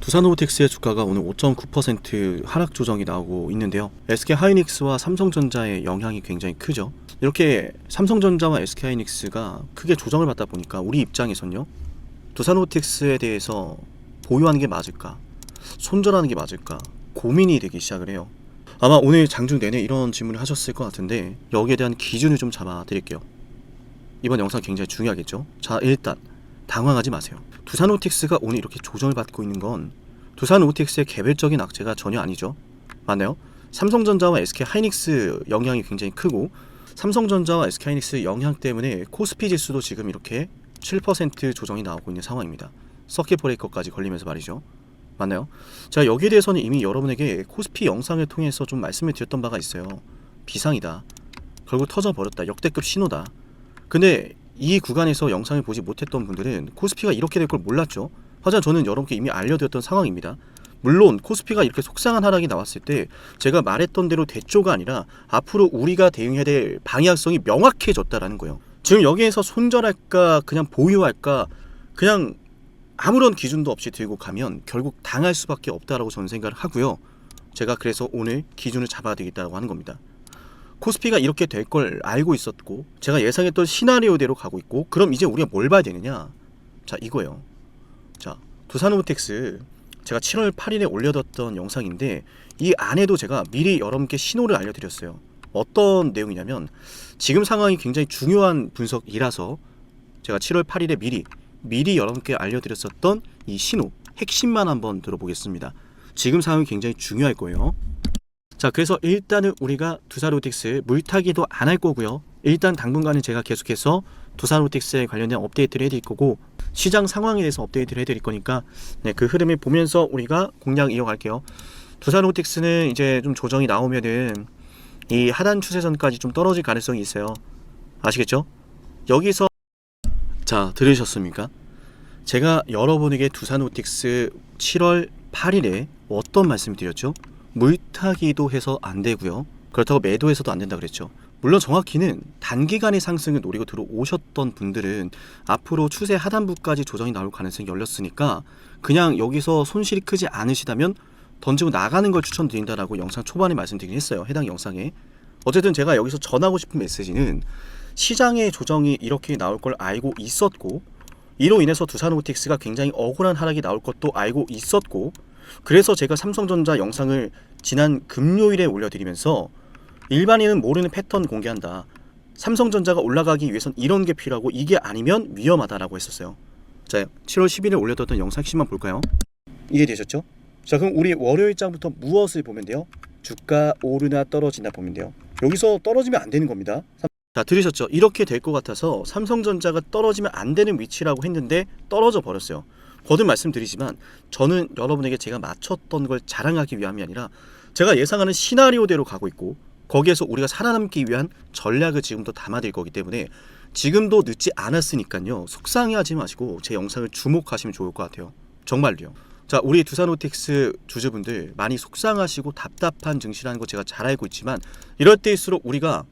두산로보틱스의 주가가 오늘 5.9% 하락 조정이 나오고 있는데요. SK하이닉스와 삼성전자의 영향이 굉장히 크죠. 이렇게 삼성전자와 SK하이닉스가 크게 조정을 받다 보니까 우리 입장에선요, 두산로보틱스에 대해서 보유하는 게 맞을까, 손절하는 게 맞을까 고민이 되기 시작을 해요. 아마 오늘 장중 내내 이런 질문을 하셨을 것 같은데 여기에 대한 기준을 좀 잡아 드릴게요. 이번 영상 굉장히 중요하겠죠. 자, 일단 당황하지 마세요. 두산로보틱스가 오늘 이렇게 조정을 받고 있는 건 두산로보틱스의 개별적인 악재가 전혀 아니죠. 맞나요? 삼성전자와 SK하이닉스 영향이 굉장히 크고, 삼성전자와 SK하이닉스 영향 때문에 코스피 지수도 지금 이렇게 7% 조정이 나오고 있는 상황입니다. 서킷 브레이커까지 걸리면서 말이죠. 맞나요? 자, 여기에 대해서는 이미 여러분에게 코스피 영상을 통해서 좀 말씀을 드렸던 바가 있어요. 비상이다, 결국 터져버렸다, 역대급 신호다. 근데 이 구간에서 영상을 보지 못했던 분들은 코스피가 이렇게 될 걸 몰랐죠. 하지만 저는 여러분께 이미 알려드렸던 상황입니다. 물론 코스피가 이렇게 속상한 하락이 나왔을 때 제가 말했던 대로 대조가 아니라 앞으로 우리가 대응해야 될 방향성이 명확해졌다라는 거예요. 지금 여기에서 손절할까 그냥 보유할까 그냥 아무런 기준도 없이 들고 가면 결국 당할 수밖에 없다라고 저는 생각을 하고요. 제가 그래서 오늘 기준을 잡아야 되겠다고 하는 겁니다. 코스피가 이렇게 될 걸 알고 있었고 제가 예상했던 시나리오대로 가고 있고, 그럼 이제 우리가 뭘 봐야 되느냐? 자, 이거예요. 자, 두산로보틱스 제가 7월 8일에 올려뒀던 영상인데 이 안에도 제가 미리 여러분께 신호를 알려드렸어요. 어떤 내용이냐면, 지금 상황이 굉장히 중요한 분석이라서 제가 7월 8일에 미리 여러분께 알려드렸었던 이 신호 핵심만 한번 들어보겠습니다. 지금 상황이 굉장히 중요할 거예요. 자, 그래서 일단은 우리가 두산로보틱스 물타기도 안 할 거고요. 일단 당분간은 제가 계속해서 두산로보틱스에 관련된 업데이트를 해드릴 거고, 시장 상황에 대해서 업데이트를 해드릴 거니까 그 흐름을 보면서 우리가 공략 이어갈게요. 두산로보틱스는 이제 좀 조정이 나오면은 이 하단 추세선까지 좀 떨어질 가능성이 있어요. 아시겠죠? 여기서 자, 들으셨습니까? 제가 여러분에게 두산로보틱스 7월 8일에 어떤 말씀을 드렸죠? 물타기도 해서 안 되고요. 그렇다고 매도해서도 안 된다 그랬죠. 물론 정확히는 단기간의 상승을 노리고 들어오셨던 분들은 앞으로 추세 하단부까지 조정이 나올 가능성이 열렸으니까 그냥 여기서 손실이 크지 않으시다면 던지고 나가는 걸 추천드린다라고 영상 초반에 말씀드리긴 했어요. 해당 영상에. 어쨌든 제가 여기서 전하고 싶은 메시지는, 시장의 조정이 이렇게 나올 걸 알고 있었고, 이로 인해서 두산로보틱스가 굉장히 억울한 하락이 나올 것도 알고 있었고, 그래서 제가 삼성전자 영상을 지난 금요일에 올려드리면서 일반인은 모르는 패턴 공개한다, 삼성전자가 올라가기 위해선 이런 게 필요하고 이게 아니면 위험하다라고 했었어요. 자, 7월 10일에 올려뒀던 영상 핵심만 볼까요? 이해되셨죠? 자, 그럼 우리 월요일장부터 무엇을 보면 돼요? 주가 오르나 떨어지나 보면 돼요. 여기서 떨어지면 안 되는 겁니다. 자, 들으셨죠? 이렇게 될 것 같아서 삼성전자가 떨어지면 안 되는 위치라고 했는데 떨어져 버렸어요. 거듭 말씀드리지만 저는 여러분에게 제가 맞췄던 걸 자랑하기 위함이 아니라 제가 예상하는 시나리오대로 가고 있고, 거기에서 우리가 살아남기 위한 전략을 지금도 담아드릴 거기 때문에 지금도 늦지 않았으니까요, 속상해하지 마시고 제 영상을 주목하시면 좋을 것 같아요. 정말로요. 자, 우리 두산로보틱스 주주분들 많이 속상하시고 답답한 증시라는 거 제가 잘 알고 있지만, 이럴 때일수록 우리가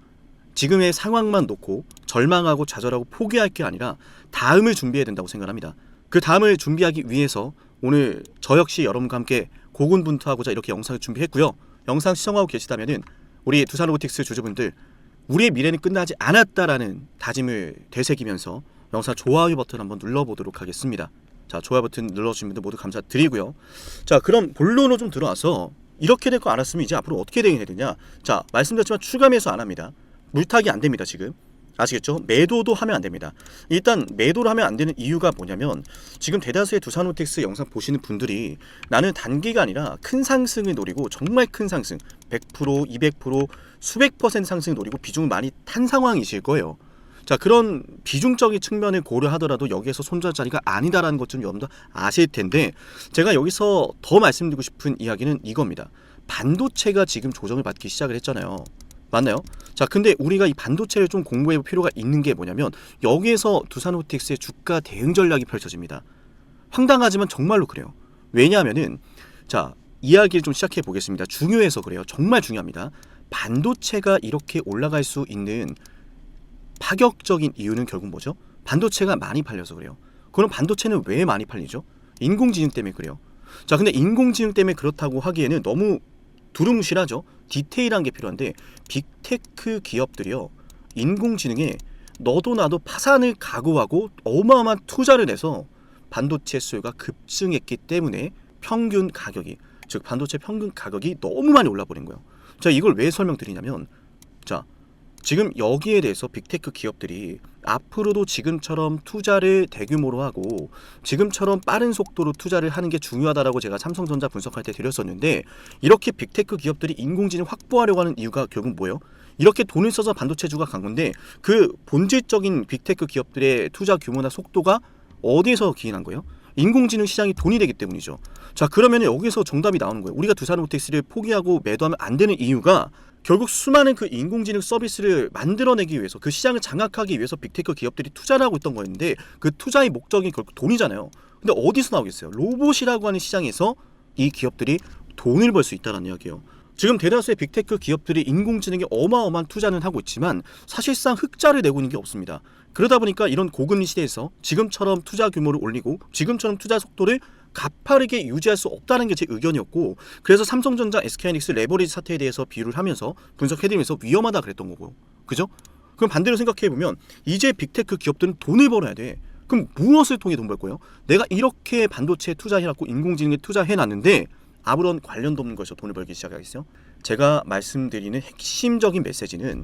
지금의 상황만 놓고 절망하고 좌절하고 포기할 게 아니라 다음을 준비해야 된다고 생각합니다. 그 다음을 준비하기 위해서 오늘 저 역시 여러분과 함께 고군분투하고자 이렇게 영상을 준비했고요. 영상 시청하고 계시다면은 우리 두산로보틱스 주주분들, 우리의 미래는 끝나지 않았다라는 다짐을 되새기면서 영상 좋아요 버튼 한번 눌러보도록 하겠습니다. 자, 좋아요 버튼 눌러주신 분들 모두 감사드리고요. 자, 그럼 본론으로 좀 들어와서 이렇게 될 거 알았으면 이제 앞으로 어떻게 대응해야 되냐. 자, 말씀드렸지만 추가 매수 안 합니다. 물타기 안 됩니다. 지금 아시겠죠? 매도도 하면 안 됩니다. 일단 매도를 하면 안 되는 이유가 뭐냐면, 지금 대다수의 두산로보틱스 영상 보시는 분들이 나는 단기가 아니라 큰 상승을 노리고, 정말 큰 상승 100%, 200%, 수백 퍼센트 상승을 노리고 비중을 많이 탄 상황이실 거예요. 자, 그런 비중적인 측면을 고려하더라도 여기에서 손절 자리가 아니다라는 것 좀 여러분도 아실 텐데, 제가 여기서 더 말씀드리고 싶은 이야기는 이겁니다. 반도체가 지금 조정을 받기 시작을 했잖아요. 맞나요? 자, 근데 우리가 이 반도체를 좀 공부해 볼 필요가 있는 게 뭐냐면, 여기에서 두산로보틱스의 주가 대응 전략이 펼쳐집니다. 황당하지만 정말로 그래요. 왜냐하면은, 자, 이야기를 좀 시작해 보겠습니다. 중요해서 그래요. 정말 중요합니다. 반도체가 이렇게 올라갈 수 있는 파격적인 이유는 결국 뭐죠? 반도체가 많이 팔려서 그래요. 그럼 반도체는 왜 많이 팔리죠? 인공지능 때문에 그래요. 자, 근데 인공지능 때문에 그렇다고 하기에는 너무 두루뭉실하죠. 디테일한 게 필요한데 빅테크 기업들이요, 인공지능에 너도 나도 파산을 각오하고 어마어마한 투자를 내서 반도체 수요가 급증했기 때문에 평균 가격이, 즉 반도체 평균 가격이 너무 많이 올라버린 거예요. 자, 이걸 왜 설명드리냐면, 자, 지금 여기에 대해서 빅테크 기업들이 앞으로도 지금처럼 투자를 대규모로 하고 지금처럼 빠른 속도로 투자를 하는 게 중요하다라고 제가 삼성전자 분석할 때 드렸었는데, 이렇게 빅테크 기업들이 인공지능 확보하려고 하는 이유가 결국 뭐예요? 이렇게 돈을 써서 반도체주가 간 건데 그 본질적인 빅테크 기업들의 투자 규모나 속도가 어디에서 기인한 거예요? 인공지능 시장이 돈이 되기 때문이죠. 자, 그러면 여기서 정답이 나오는 거예요. 우리가 두산로보틱스를 포기하고 매도하면 안 되는 이유가 결국 수많은 그 인공지능 서비스를 만들어내기 위해서, 그 시장을 장악하기 위해서 빅테크 기업들이 투자를 하고 있던 거였는데 그 투자의 목적이 결국 돈이잖아요. 근데 어디서 나오겠어요? 로봇이라고 하는 시장에서 이 기업들이 돈을 벌 수 있다는 이야기예요. 지금 대다수의 빅테크 기업들이 인공지능에 어마어마한 투자는 하고 있지만 사실상 흑자를 내고 있는 게 없습니다. 그러다 보니까 이런 고금리 시대에서 지금처럼 투자 규모를 올리고 지금처럼 투자 속도를 가파르게 유지할 수 없다는 게 제 의견이었고, 그래서 삼성전자, SK하이닉스 레버리지 사태에 대해서 비유를 하면서 분석해드리면서 위험하다 그랬던 거고, 그죠? 그럼 반대로 생각해보면 이제 빅테크 기업들은 돈을 벌어야 돼. 그럼 무엇을 통해 돈 벌 거예요? 내가 이렇게 반도체에 투자해놨고 인공지능에 투자해놨는데 아무런 관련도 없는 것에서 돈을 벌기 시작하겠어요? 제가 말씀드리는 핵심적인 메시지는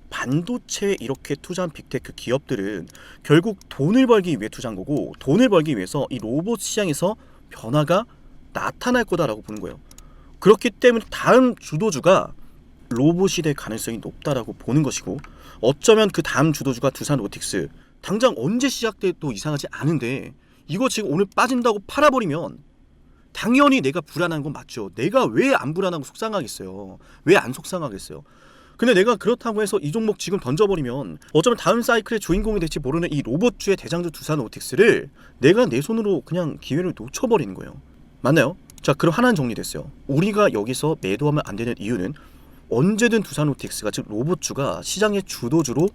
반도체에 이렇게 투자한 빅테크 기업들은 결국 돈을 벌기 위해 투자한 거고, 돈을 벌기 위해서 이 로봇 시장에서 변화가 나타날 거다라고 보는 거예요. 그렇기 때문에 다음 주도주가 로봇이 될 가능성이 높다라고 보는 것이고, 어쩌면 그 다음 주도주가 두산로보틱스, 당장 언제 시작돼도 이상하지 않은데 이거 지금 오늘 빠진다고 팔아버리면 당연히 내가 불안한 건 맞죠. 내가 왜 안 불안하고 속상하겠어요? 왜 안 속상하겠어요? 근데 내가 그렇다고 해서 이 종목 지금 던져버리면 어쩌면 다음 사이클의 주인공이 될지 모르는 이 로봇주의 대장주 두산로보틱스를 내가 내 손으로 그냥 기회를 놓쳐버리는 거예요. 맞나요? 자, 그럼 하나는 정리됐어요. 우리가 여기서 매도하면 안 되는 이유는 언제든 두산로보틱스가, 즉 로봇주가 시장의 주도주로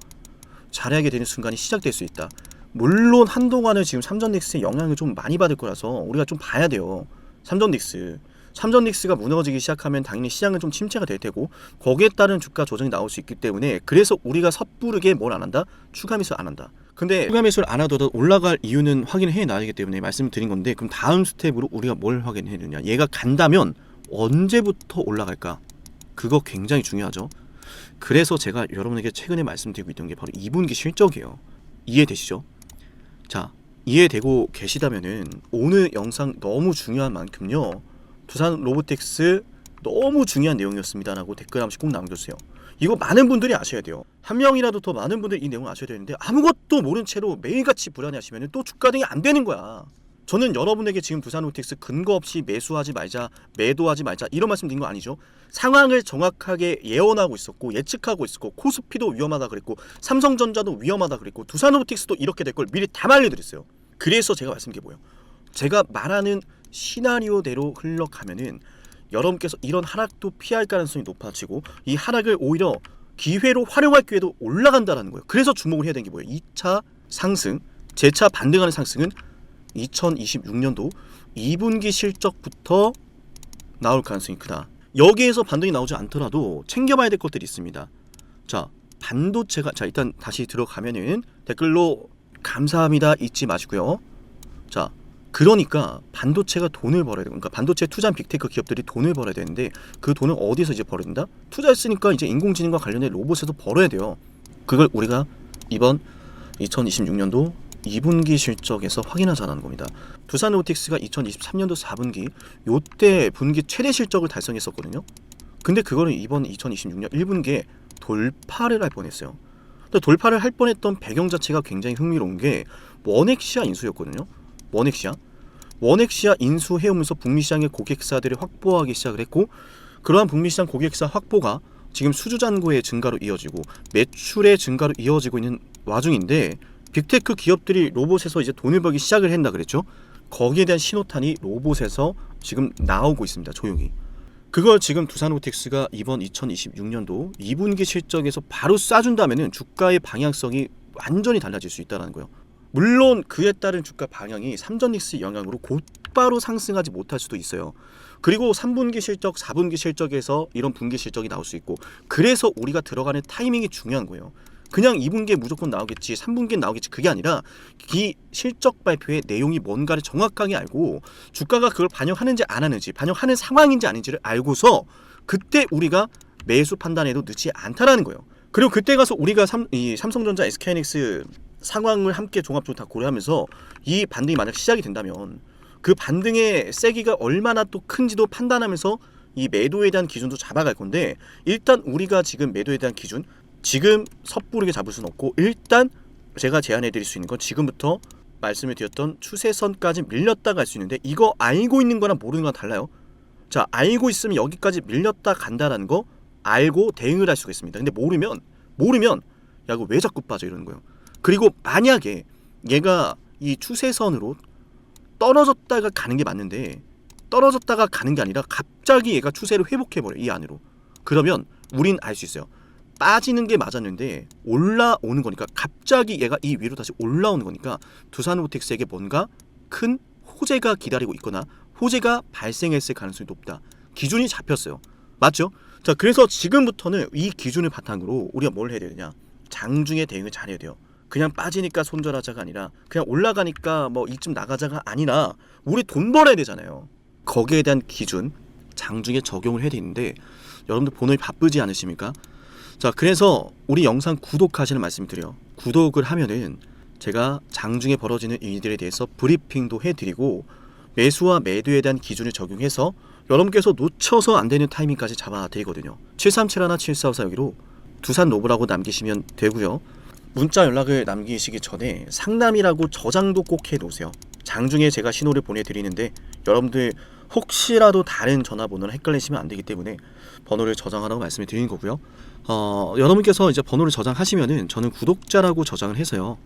자리하게 되는 순간이 시작될 수 있다. 물론 한동안은 지금 삼성넥스의 영향을 좀 많이 받을 거라서 우리가 좀 봐야 돼요. 삼성넥스가 무너지기 시작하면 당연히 시장은 좀 침체가 될 테고 거기에 따른 주가 조정이 나올 수 있기 때문에, 그래서 우리가 섣부르게 뭘 안 한다? 추가 매수를 안 한다. 근데 추가 매수를 안 하더라도 올라갈 이유는 확인을 해놔야 하기 때문에 말씀을 드린 건데, 그럼 다음 스텝으로 우리가 뭘 확인해야 되느냐? 얘가 간다면 언제부터 올라갈까? 그거 굉장히 중요하죠. 그래서 제가 여러분에게 최근에 말씀드리고 있던 게 바로 2분기 실적이에요. 이해되시죠? 자, 이해되고 계시다면은 오늘 영상 너무 중요한 만큼요, 두산로보틱스 너무 중요한 내용이었습니다라고 댓글 한 번씩 꼭 남겨주세요. 이거 많은 분들이 아셔야 돼요. 한 명이라도 더 많은 분들이 이 내용을 아셔야 되는데 아무것도 모른 채로 매일같이 불안해하시면 또 주가 등이 안 되는 거야. 저는 여러분에게 지금 두산로보틱스 근거 없이 매수하지 말자, 매도하지 말자 이런 말씀 드린 거 아니죠. 상황을 정확하게 예언하고 있었고 예측하고 있었고 코스피도 위험하다 그랬고 삼성전자도 위험하다 그랬고 두산로보틱스도 이렇게 될 걸 미리 다 알려드렸어요. 그래서 제가 말씀드린 게 뭐예요? 제가 말하는 시나리오대로 흘러가면은 여러분께서 이런 하락도 피할 가능성이 높아지고 이 하락을 오히려 기회로 활용할 기회도 올라간다라는 거예요. 그래서 주목을 해야 되는 게 뭐예요? 2차 상승, 재차 반등하는 상승은 2026년도 2분기 실적부터 나올 가능성이 크다. 여기에서 반등이 나오지 않더라도 챙겨봐야 될 것들이 있습니다. 자, 반도체가, 자 일단 다시 들어가면은 댓글로 감사합니다 잊지 마시고요. 자, 그러니까 반도체가 돈을 벌어야 되고, 그러니까 반도체 투자한 빅테크 기업들이 돈을 벌어야 되는데 그 돈을 어디서 이제 벌어야 된다? 투자했으니까 이제 인공지능과 관련된 로봇에서 벌어야 돼요. 그걸 우리가 이번 2026년도 2분기 실적에서 확인하자는 겁니다. 두산로보틱스가 2023년도 4분기 요때 분기 최대 실적을 달성했었거든요. 근데 그거는 이번 2026년 1분기에 돌파를 할 뻔했어요. 근데 돌파를 할 뻔했던 배경 자체가 굉장히 흥미로운 게 원액시아 인수였거든요. 원액시아 인수해오면서 북미 시장의 고객사들을 확보하기 시작을 했고, 그러한 북미 시장 고객사 확보가 지금 수주 잔고의 증가로 이어지고 매출의 증가로 이어지고 있는 와중인데, 빅테크 기업들이 로봇에서 이제 돈을 벌기 시작을 했다 그랬죠. 거기에 대한 신호탄이 로봇에서 지금 나오고 있습니다. 조용히. 그걸 지금 두산로보틱스가 이번 2026년도 2분기 실적에서 바로 쏴준다면은 주가의 방향성이 완전히 달라질 수 있다는 거예요. 물론 그에 따른 주가 방향이 삼성닉스 영향으로 곧 곧바로 상승하지 못할 수도 있어요. 그리고 3분기 실적, 4분기 실적에서 이런 분기 실적이 나올 수 있고, 그래서 우리가 들어가는 타이밍이 중요한 거예요. 그냥 2분기에 무조건 나오겠지, 3분기에 나오겠지, 그게 아니라 이 실적 발표의 내용이 뭔가를 정확하게 알고 주가가 그걸 반영하는지 안 하는지, 반영하는 상황인지 아닌지를 알고서 그때 우리가 매수 판단해도 늦지 않다라는 거예요. 그리고 그때 가서 우리가 이 삼성전자, SK하이닉스 상황을 함께 종합적으로 다 고려하면서 이 반등이 만약 시작이 된다면 그 반등의 세기가 얼마나 또 큰지도 판단하면서 이 매도에 대한 기준도 잡아갈 건데, 일단 우리가 지금 매도에 대한 기준 지금 섣부르게 잡을 수는 없고, 일단 제가 제안해 드릴 수 있는 건 지금부터 말씀을 드렸던 추세선까지 밀렸다 갈 수 있는데, 이거 알고 있는 거랑 모르는 거랑 달라요. 자, 알고 있으면 여기까지 밀렸다 간다라는 거 알고 대응을 할 수가 있습니다. 근데 모르면 야 이거 왜 자꾸 빠져 이러는 거예요. 그리고 만약에 얘가 이 추세선으로 떨어졌다가 가는 게 맞는데, 떨어졌다가 가는 게 아니라 갑자기 얘가 추세를 회복해버려 이 안으로. 그러면 우린 알 수 있어요. 빠지는 게 맞았는데 올라오는 거니까, 갑자기 얘가 이 위로 다시 올라오는 거니까 두산로보틱스에게 뭔가 큰 호재가 기다리고 있거나 호재가 발생했을 가능성이 높다. 기준이 잡혔어요. 맞죠? 자, 그래서 지금부터는 이 기준을 바탕으로 우리가 뭘 해야 되느냐, 장중에 대응을 잘해야 돼요. 그냥 빠지니까 손절하자가 아니라, 그냥 올라가니까 뭐 이쯤 나가자가 아니라, 우리 돈 벌어야 되잖아요. 거기에 대한 기준 장중에 적용을 해야 되는데, 여러분들 본업이 바쁘지 않으십니까? 자, 그래서 우리 영상 구독하시는 말씀 드려요. 구독을 하면은 제가 장중에 벌어지는 일들에 대해서 브리핑도 해드리고, 매수와 매도에 대한 기준을 적용해서 여러분께서 놓쳐서 안 되는 타이밍까지 잡아드리거든요. 7371 7454 여기로 두산로보라고 남기시면 되고요. 문자 연락을 남기시기 전에 상담이라고 저장도 꼭 해놓으세요. 장중에 제가 신호를 보내드리는데 여러분들 혹시라도 다른 전화번호를 헷갈리시면 안 되기 때문에 번호를 저장하라고 말씀을 드리는 거고요. 여러분께서 이제 번호를 저장하시면은 저는 구독자라고 저장을 해서요.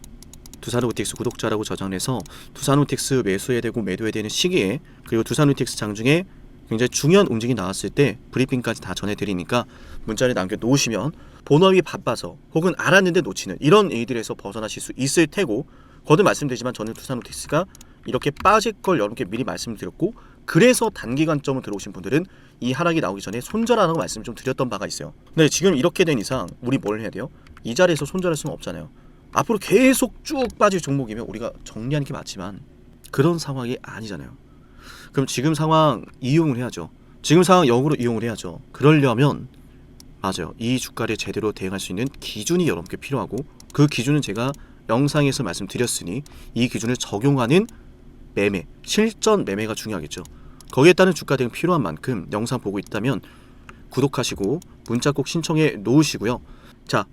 두산로보틱스 구독자라고 저장을 해서 두산로보틱스 매수해야 되고 매도해야 되는 시기에, 그리고 두산로보틱스 장중에 굉장히 중요한 움직임이 나왔을 때 브리핑까지 다 전해드리니까 문자를 남겨놓으시면 본업이 바빠서 혹은 알았는데 놓치는 이런 일들에서 벗어나실 수 있을 테고, 거듭 말씀드리지만 저는 두산로보틱스가 이렇게 빠질 걸 여러분께 미리 말씀드렸고, 그래서 단기간점으로 들어오신 분들은 이 하락이 나오기 전에 손절하라고 말씀을 좀 드렸던 바가 있어요. 근데 지금 이렇게 된 이상 우리 뭘 해야 돼요? 이 자리에서 손절할 수는 없잖아요. 앞으로 계속 쭉 빠질 종목이면 우리가 정리하는 게 맞지만 그런 상황이 아니잖아요. 그럼 지금 상황 이용을 해야죠. 지금 상황 역으로 이용을 해야죠. 그러려면 맞아요, 이 주가를 제대로 대응할 수 있는 기준이 여러분께 필요하고, 그 기준은 제가 영상에서 말씀드렸으니 이 기준을 적용하는 매매, 실전 매매가 중요하겠죠. 거기에 따른 주가 대응 필요한 만큼 영상 보고 있다면 구독하시고 문자 꼭 신청해 놓으시고요. 자,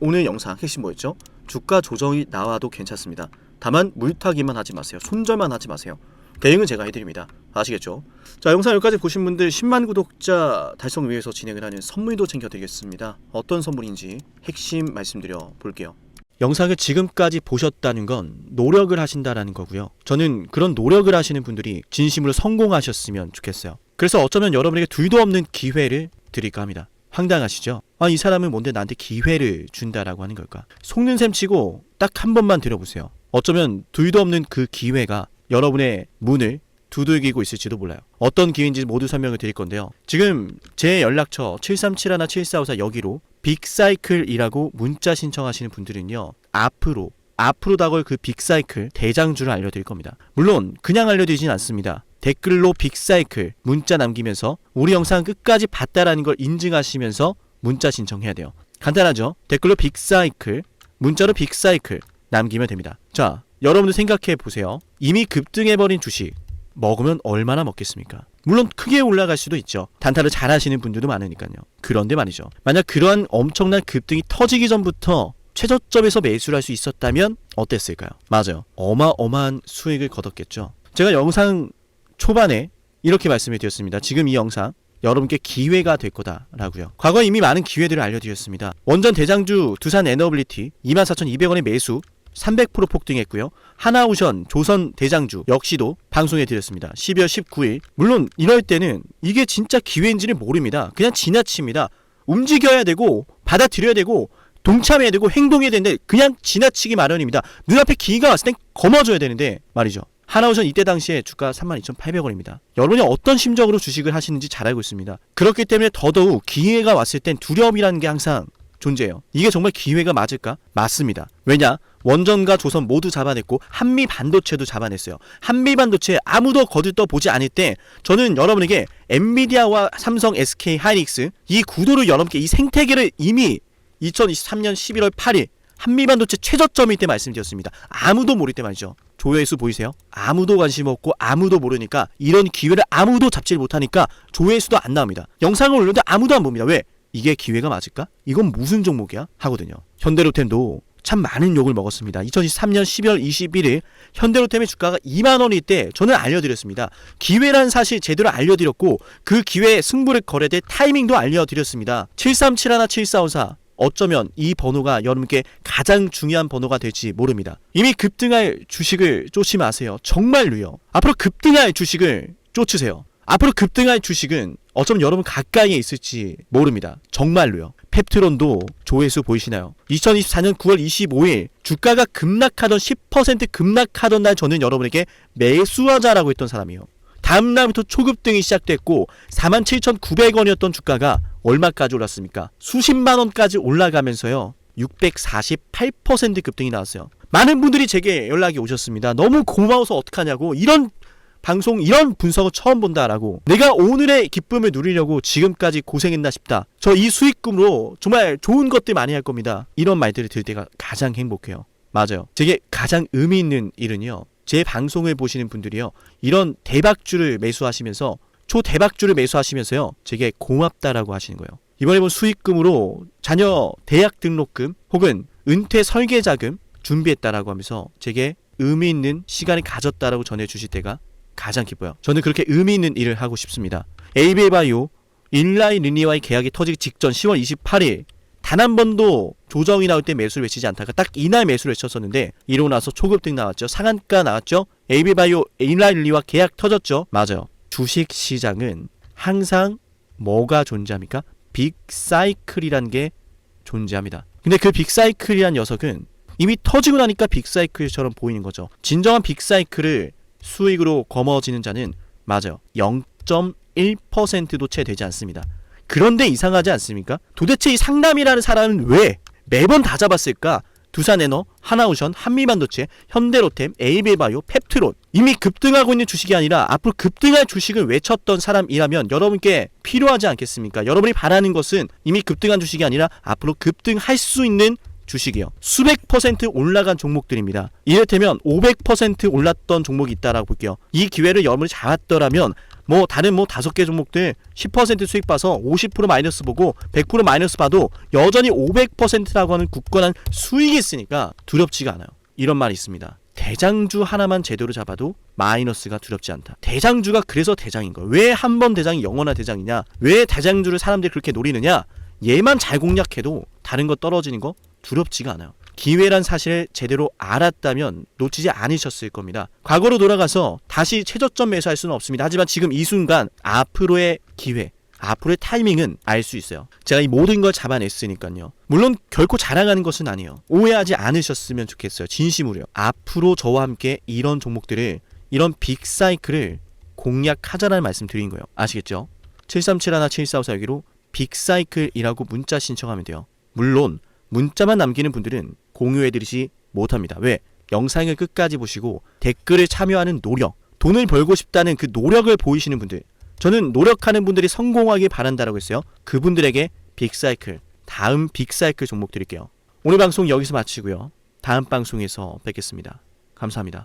오늘 영상 핵심 뭐였죠? 주가 조정이 나와도 괜찮습니다. 다만 물타기만 하지 마세요. 손절만 하지 마세요. 대응은 제가 해드립니다. 아시겠죠? 자, 영상 여기까지 보신 분들 10만 구독자 달성 위해서 진행을 하는 선물도 챙겨드리겠습니다. 어떤 선물인지 핵심 말씀드려 볼게요. 영상을 지금까지 보셨다는 건 노력을 하신다라는 거고요. 저는 그런 노력을 하시는 분들이 진심으로 성공하셨으면 좋겠어요. 그래서 어쩌면 여러분에게 둘도 없는 기회를 드릴까 합니다. 황당하시죠? 이 사람은 뭔데 나한테 기회를 준다라고 하는 걸까? 속는 셈 치고 딱 한 번만 들어보세요. 어쩌면 둘도 없는 그 기회가 여러분의 문을 두들기고 있을지도 몰라요. 어떤 기회인지 모두 설명을 드릴 건데요. 지금 제 연락처 7371 7454 여기로 빅사이클이라고 문자 신청하시는 분들은요, 앞으로 다가올 그 빅사이클 대장주를 알려드릴 겁니다. 물론 그냥 알려드리진 않습니다. 댓글로 빅사이클 문자 남기면서 우리 영상 끝까지 봤다라는 걸 인증하시면서 문자 신청해야 돼요. 간단하죠? 댓글로 빅사이클, 문자로 빅사이클 남기면 됩니다. 자, 여러분들 생각해 보세요. 이미 급등해버린 주식 먹으면 얼마나 먹겠습니까? 물론 크게 올라갈 수도 있죠. 단타를 잘 하시는 분들도 많으니까요. 그런데 말이죠, 만약 그러한 엄청난 급등이 터지기 전부터 최저점에서 매수를 할 수 있었다면 어땠을까요? 맞아요, 어마어마한 수익을 거뒀겠죠. 제가 영상 초반에 이렇게 말씀을 드렸습니다. 지금 이 영상 여러분께 기회가 될 거다라고요. 과거에 이미 많은 기회들을 알려드렸습니다. 원전 대장주 두산 에너빌리티 24,200원의 매수 300% 폭등했고요. 하나오션 조선 대장주 역시도 방송해 드렸습니다. 12월 19일. 물론 이럴 때는 이게 진짜 기회인지를 모릅니다. 그냥 지나칩니다. 움직여야 되고 받아들여야 되고 동참해야 되고 행동해야 되는데 그냥 지나치기 마련입니다. 눈앞에 기회가 왔을 땐 거머줘야 되는데 말이죠. 하나오션 이때 당시에 주가 32,800원입니다. 여러분이 어떤 심정으로 주식을 하시는지 잘 알고 있습니다. 그렇기 때문에 더더욱 기회가 왔을 땐 두려움이라는 게 항상 존재해요. 이게 정말 기회가 맞을까? 맞습니다. 왜냐? 원전과 조선 모두 잡아냈고 한미 반도체도 잡아냈어요. 한미 반도체 아무도 거들떠 보지 않을 때 저는 여러분에게 엔비디아와 삼성, SK 하이닉스 이 구도를 여러분께 이 생태계를 이미 2023년 11월 8일 한미 반도체 최저점일 때 말씀드렸습니다. 아무도 모를 때 말이죠. 조회수 보이세요? 아무도 관심 없고 아무도 모르니까 이런 기회를 아무도 잡지 못하니까 조회수도 안 나옵니다. 영상을 올렸는데 아무도 안 봅니다. 왜? 이게 기회가 맞을까? 이건 무슨 종목이야? 하거든요. 현대로템도 참 많은 욕을 먹었습니다. 2023년 12월 21일 현대로템의 주가가 2만원일 때 저는 알려드렸습니다. 기회란 사실 제대로 알려드렸고 그 기회에 승부를 걸어야 될 타이밍도 알려드렸습니다. 7371, 7454 어쩌면 이 번호가 여러분께 가장 중요한 번호가 될지 모릅니다. 이미 급등할 주식을 쫓지 마세요. 정말로요. 앞으로 급등할 주식을 쫓으세요. 앞으로 급등할 주식은 어쩌면 여러분 가까이에 있을지 모릅니다. 정말로요. 펩트론도 조회수 보이시나요? 2024년 9월 25일 주가가 급락하던 10% 급락하던 날 저는 여러분에게 매수하자라고 했던 사람이에요. 다음 날부터 초급등이 시작됐고 47,900원이었던 주가가 얼마까지 올랐습니까? 수십만 원까지 올라가면서요. 648% 급등이 나왔어요. 많은 분들이 제게 연락이 오셨습니다. 너무 고마워서 어떡하냐고. 이런 방송 이런 분석을 처음 본다라고. 내가 오늘의 기쁨을 누리려고 지금까지 고생했나 싶다. 저 이 수익금으로 정말 좋은 것들 많이 할 겁니다. 이런 말들을 들을 때가 가장 행복해요. 맞아요. 제게 가장 의미 있는 일은요. 제 방송을 보시는 분들이요. 이런 대박주를 매수하시면서 초대박주를 매수하시면서요. 제게 고맙다라고 하시는 거예요. 이번에 본 수익금으로 자녀 대학 등록금 혹은 은퇴 설계자금 준비했다라고 하면서 제게 의미 있는 시간을 가졌다라고 전해주실 때가 가장 기뻐요. 저는 그렇게 의미 있는 일을 하고 싶습니다. 에이비바이오 일라이 리니와의 계약이 터지기 직전 10월 28일 단 한 번도 조정이 나올 때 매수를 외치지 않다가 딱 이날 매수를 외쳤었는데 이러고 나서 초급등 나왔죠. 상한가 나왔죠. 에이비바이오 일라이 리니와 계약 터졌죠. 맞아요. 주식시장은 항상 뭐가 존재합니까? 빅사이클이란 게 존재합니다. 근데 그 빅사이클이란 녀석은 이미 터지고 나니까 빅사이클처럼 보이는 거죠. 진정한 빅사이클을 수익으로 거머쥐는 자는 맞아요. 0.1%도 채 되지 않습니다. 그런데 이상하지 않습니까? 도대체 이 상남이라는 사람은 왜 매번 다 잡았을까? 두산에너, 하나오션, 한미반도체, 현대로템, 에이비바이오, 펩트론 이미 급등하고 있는 주식이 아니라 앞으로 급등할 주식을 외쳤던 사람이라면 여러분께 필요하지 않겠습니까? 여러분이 바라는 것은 이미 급등한 주식이 아니라 앞으로 급등할 수 있는 주식이요. 수백 퍼센트 올라간 종목들입니다. 이를테면 500% 올랐던 종목이 있다라고 볼게요. 이 기회를 여러분이 잡았더라면 다른 5개 종목들 10% 수익 봐서 50% 마이너스 보고 100% 마이너스 봐도 여전히 500%라고 하는 굳건한 수익이 있으니까 두렵지가 않아요. 이런 말이 있습니다. 대장주 하나만 제대로 잡아도 마이너스가 두렵지 않다. 대장주가 그래서 대장인 거예요. 왜 한 번 대장이 영원한 대장이냐? 왜 대장주를 사람들이 그렇게 노리느냐? 얘만 잘 공략해도 다른 거 떨어지는 거 두렵지가 않아요. 기회란 사실을 제대로 알았다면 놓치지 않으셨을 겁니다. 과거로 돌아가서 다시 최저점 매수할 수는 없습니다. 하지만 지금 이 순간 앞으로의 기회, 앞으로의 타이밍은 알 수 있어요. 제가 이 모든 걸 잡아냈으니까요. 물론 결코 자랑하는 것은 아니에요. 오해하지 않으셨으면 좋겠어요. 진심으로요. 앞으로 저와 함께 이런 종목들을, 이런 빅사이클을 공략하자라는 말씀 드린 거예요. 아시겠죠? 7371, 7454 여기로 빅사이클이라고 문자 신청하면 돼요. 물론 문자만 남기는 분들은 공유해드리지 못합니다. 왜? 영상을 끝까지 보시고 댓글을 참여하는 노력, 돈을 벌고 싶다는 그 노력을 보이시는 분들, 저는 노력하는 분들이 성공하길 바란다라고 했어요. 그분들에게 빅사이클, 다음 빅사이클 종목 드릴게요. 오늘 방송 여기서 마치고요. 다음 방송에서 뵙겠습니다. 감사합니다.